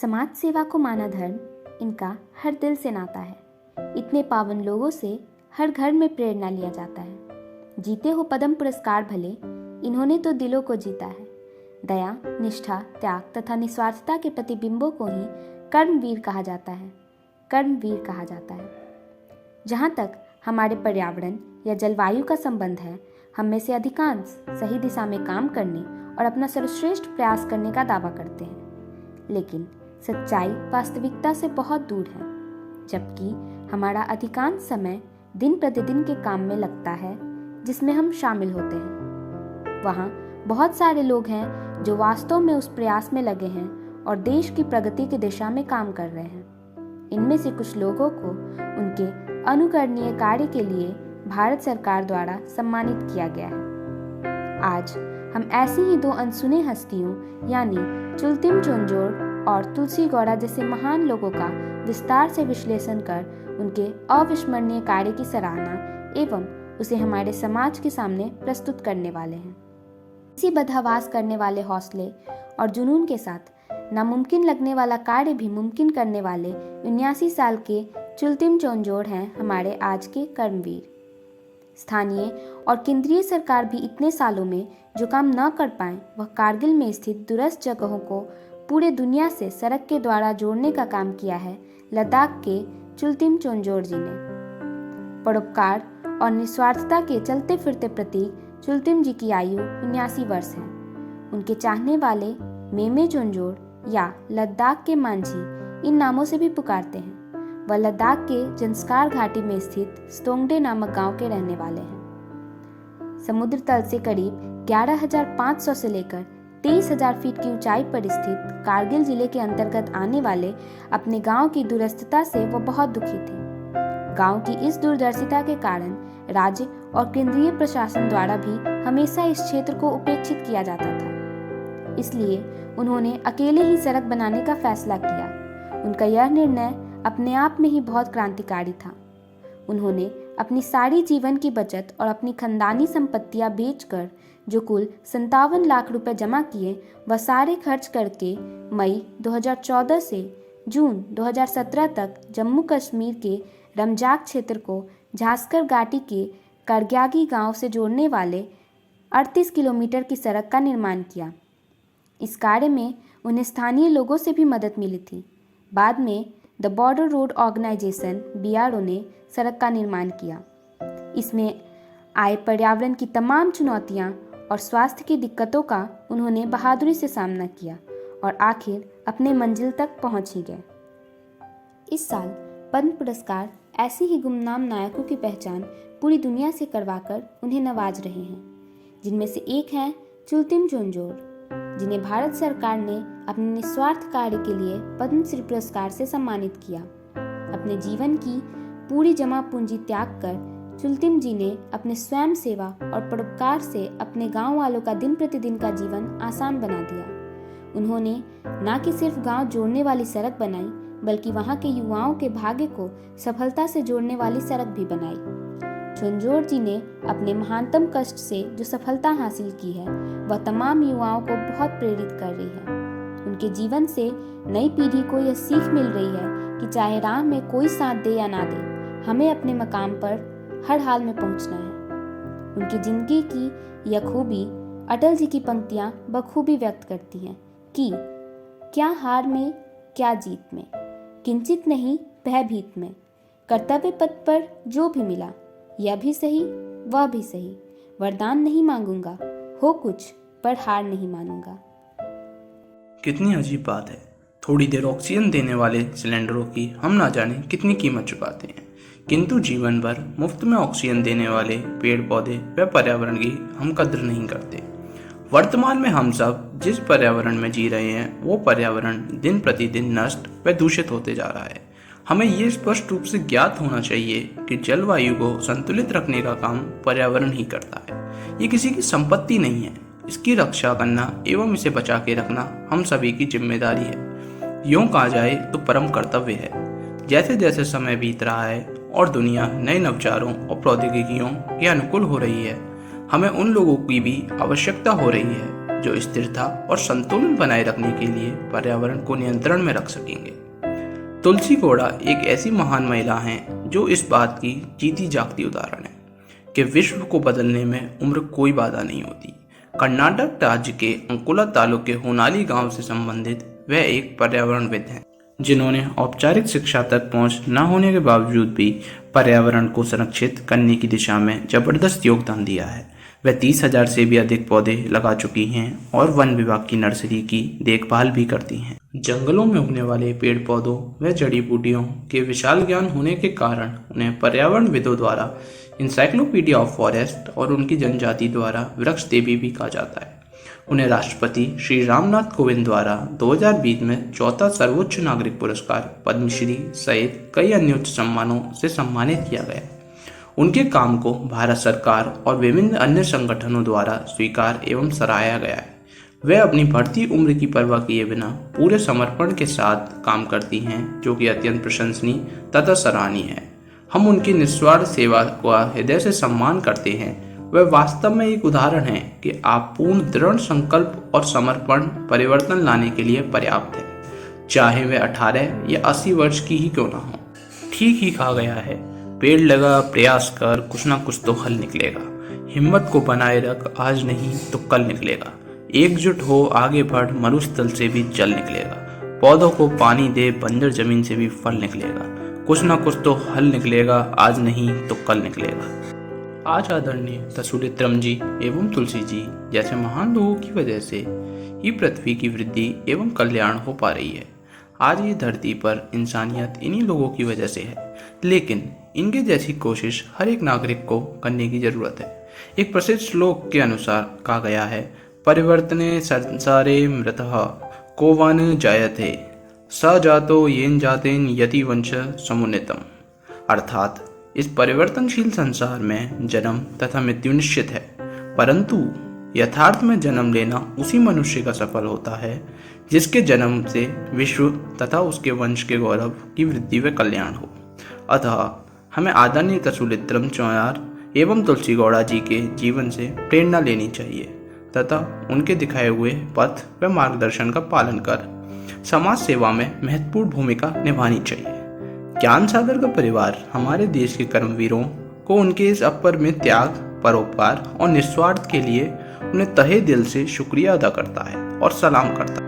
समाज सेवा को माना धर्म इनका हर दिल से नाता है। इतने पावन लोगों से हर घर में प्रेरणा लिया जाता है। जीते हो पद्म पुरस्कार भले, इन्होंने तो दिलों को जीता है। दया, निष्ठा, त्याग तथा निस्वार्थता के प्रतिबिंबों को ही कर्मवीर कहा जाता है। कर्मवीर कहा जाता है। जहाँ तक हमारे पर्यावरण या जलवायु का संबंध है, हम में से अधिकांश सही दिशा में काम करने और अपना सर्वश्रेष्ठ प्रयास करने का दावा करते हैं, लेकिन सच्चाई वास्तविकता से बहुत दूर है। जबकि हमारा अधिकांश समय दिन प्रतिदिन के काम में लगता है जिसमें हम शामिल होते हैं। वहाँ बहुत सारे लोग हैं जो वास्तव में उस प्रयास में लगे हैं और देश की प्रगति की दिशा में काम कर रहे हैं। इनमें से कुछ लोगों को उनके अनुकरणीय कार्य के लिए भारत सरकार द्वारा सम्मानित किया गया है। आज हम ऐसी ही दो अनसुने हस्तियों यानी चुलतिम चोंजोड़ और तुलसी गौड़ा जैसे महान लोगों का विस्तार से विश्लेषण कर उनके अविस्मरणीय कार्य की सराहना एवं उसे हमारे समाज के सामने प्रस्तुत करने वाले हैं। इसी बदहवास करने वाले हौसले और जुनून के साथ नामुमकिन लगने वाला कार्य भी मुमकिन करने वाले 79 साल के चुलतिम चोंजोड़ हैं हमारे आज के कर्मवीर। स्थानीय और केंद्रीय सरकार भी इतने सालों में जो काम न कर पाए, वह कारगिल में स्थित दूरस्थ जगहों को पूरे दुनिया से सड़क के द्वारा जोड़ने का काम किया है लद्दाख के चुलतिम चोंजोड़ जी ने। परोपकार और निस्वार्थता के चलते फिरते प्रतीक चुलतिम जी की आयु 79 वर्ष है। उनके चाहने वाले मेमे चोंजोड़ या लद्दाख के मांझी इन नामों से भी पुकारते हैं। वह लद्दाख के जंस्कार घाटी में स्थित स्तोंगडे नामक गांव के रहने वाले हैं। समुद्र तल से करीब 11,500 से लेकर 23,000 फीट की ऊंचाई पर स्थित कारगिल जिले के अंतर्गत आने वाले अपने गांव की दूरस्थता से वो बहुत दुखी थे। गांव की इस दूरदर्शिता के कारण राज्य और केंद्रीय प्रशासन द्वारा भी हमेशा इस क्षेत्र को उपेक्षित किया जाता था। इसलिए उन्होंने अकेले ही सड़क बनाने का फैसला किया। उनका यह निर्णय अपने आप में ही बहुत क्रांतिकारी था। उन्होंने अपनी सारी जीवन की बचत और अपनी खानदानी संपत्तियां बेचकर जो कुल 57 लाख रुपए जमा किए, वह सारे खर्च करके मई 2014 से जून 2017 तक जम्मू कश्मीर के रमजाक क्षेत्र को झांसकर घाटी के करग्यागी गांव से जोड़ने वाले 38 किलोमीटर की सड़क का निर्माण किया। इस कार्य में उन्हें स्थानीय लोगों से भी मदद मिली थी। बाद में the Border Road Organisation BRO ने सड़क का निर्माण किया। इसमें आए पर्यावरण की तमाम चुनौतियां और स्वास्थ्य की दिक्कतों का उन्होंने बहादुरी से सामना किया और आखिर अपने मंजिल तक पहुंच ही गए। इस साल पद्म पुरस्कार ऐसे ही गुमनाम नायकों की पहचान पूरी दुनिया से करवाकर उन्हें नवाज रहे हैं, जिनमें से एक हैं चुलतिम चोंजोड़, जिन्हें भारत सरकार ने अपने निस्वार्थ कार्य के लिए पद्मश्री पुरस्कार से सम्मानित किया। अपने जीवन की पूरी जमा पूंजी त्याग कर चुलतिम जी ने अपने स्वयं सेवा और परोपकार से अपने गांव वालों का दिन प्रतिदिन का जीवन आसान बना दिया। उन्होंने न कि सिर्फ गांव जोड़ने वाली सड़क बनाई, बल्कि वहां के युवाओं के भाग्य को सफलता से जोड़ने वाली सड़क भी बनाई। चोंजोड़ जी ने अपने महानतम कष्ट से जो सफलता हासिल की है, वह तमाम युवाओं को बहुत प्रेरित कर रही है। उनके जीवन से नई पीढ़ी को यह सीख मिल रही है कि चाहे राह में कोई साथ दे या ना दे, हमें अपने मकाम पर हर हाल में पहुंचना है। उनकी जिंदगी की यह खूबी अटल जी की पंक्तियां बखूबी व्यक्त करती हैं कि क्या हार में क्या जीत में, किंचित नहीं भयभीत में, कर्तव्य पथ पर जो भी मिला, यह भी सही वह भी सही, वरदान नहीं मांगूंगा, हो कुछ पर हार नहीं मानूंगा। कितनी अजीब बात है, थोड़ी देर ऑक्सीजन देने वाले सिलेंडरों की हम ना जाने कितनी कीमत चुकाते हैं, किंतु जीवन भर मुफ्त में ऑक्सीजन देने वाले पेड़ पौधे व पर्यावरण की हम कद्र नहीं करते। वर्तमान में हम सब जिस पर्यावरण में जी रहे हैं, वो पर्यावरण दिन प्रतिदिन नष्ट व दूषित होते जा रहा है। हमें ये स्पष्ट रूप से ज्ञात होना चाहिए कि जलवायु को संतुलित रखने का काम पर्यावरण ही करता है। ये किसी की संपत्ति नहीं है। इसकी रक्षा करना एवं इसे बचा के रखना हम सभी की जिम्मेदारी है। यूं कहा जाए तो परम कर्तव्य है। जैसे जैसे समय बीत रहा है और दुनिया नए नवचारों और प्रौद्योगिकियों के अनुकूल हो रही है, हमें उन लोगों की भी आवश्यकता हो रही है जो स्थिरता और संतुलन बनाए रखने के लिए पर्यावरण को नियंत्रण में रख सकेंगे। तुलसी गौड़ा एक ऐसी महान महिला हैं जो इस बात की जीती जागती उदाहरण है कि विश्व को बदलने में उम्र कोई बाधा नहीं होती। कर्नाटक राज्य के अंकोला तालुक के होनाली गांव से संबंधित वह एक पर्यावरणविद हैं जिन्होंने औपचारिक शिक्षा तक पहुंच न होने के बावजूद भी पर्यावरण को संरक्षित करने की दिशा में जबरदस्त योगदान दिया है। वह 30,000 से भी अधिक पौधे लगा चुकी हैं और वन विभाग की नर्सरी की देखभाल भी करती हैं। जंगलों में उगने वाले पेड़ पौधों व जड़ी बूटियों के विशाल ज्ञान होने के कारण उन्हें पर्यावरणविदों द्वारा इंसाइक्लोपीडिया ऑफ फॉरेस्ट और उनकी जनजाति द्वारा वृक्ष देवी भी कहा जाता है। उन्हें राष्ट्रपति श्री रामनाथ कोविंद द्वारा 2020 में चौथा सर्वोच्च नागरिक पुरस्कार पद्मश्री सहित कई अन्य उच्च सम्मानों से सम्मानित किया गया। उनके काम को भारत सरकार और विभिन्न अन्य संगठनों द्वारा स्वीकार एवं सराहा गया है। वे अपनी बढ़ती उम्र की परवाह किए बिना पूरे समर्पण के साथ काम करती हैं, जो कि अत्यंत प्रशंसनीय तथा सराहनीय है। हम उनकी निस्वार्थ सेवा का हृदय से सम्मान करते हैं। वह वास्तव में एक उदाहरण है कि आप पूर्ण दृढ़ संकल्प और समर्पण परिवर्तन लाने के लिए पर्याप्त है, चाहे वे 18 या 80 वर्ष की ही क्यों ना हो। ठीक ही कहा गया है, पेड़ लगा, प्रयास कर, कुछ ना कुछ तो हल निकलेगा। हिम्मत को बनाए रख, आज नहीं तो कल निकलेगा। एकजुट हो, आगे बढ़, मरुस्थल से भी जल निकलेगा। पौधों को पानी दे, बंजर जमीन से भी फल निकलेगा। कुछ ना कुछ तो हल निकलेगा, आज नहीं तो कल निकलेगा। आज आदरणीय तसुलित्रम जी एवं तुलसी जी जैसे महान लोगों की वजह से ही पृथ्वी की वृद्धि एवं कल्याण हो पा रही है। आज ये धरती पर इंसानियत इन्हीं लोगों की वजह से है, लेकिन इनके जैसी कोशिश हर एक नागरिक को करने की जरूरत है। एक प्रसिद्ध श्लोक के अनुसार कहा गया है, परिवर्तने संसारे मृतः को वन जायते स जातो येन जातेन यति वंश समुन्नतम। अर्थात इस परिवर्तनशील संसार में जन्म तथा मृत्यु निश्चित है, परंतु यथार्थ में जन्म लेना उसी मनुष्य का सफल होता है जिसके जन्म से विश्व तथा उसके वंश के गौरव की वृद्धि व कल्याण हो। अतः हमें आदरणीय तसुलित्रम चौयार एवं तुलसी गौड़ा जी के जीवन से प्रेरणा लेनी चाहिए तथा उनके दिखाए हुए पथ व मार्गदर्शन का पालन कर समाज सेवा में महत्वपूर्ण भूमिका निभानी चाहिए। ज्ञान सागर का परिवार हमारे देश के कर्मवीरों को उनके इस अपरिमित त्याग, परोपकार और निस्वार्थ के लिए उन्हें तहे दिल से शुक्रिया अदा करता है और सलाम करता है।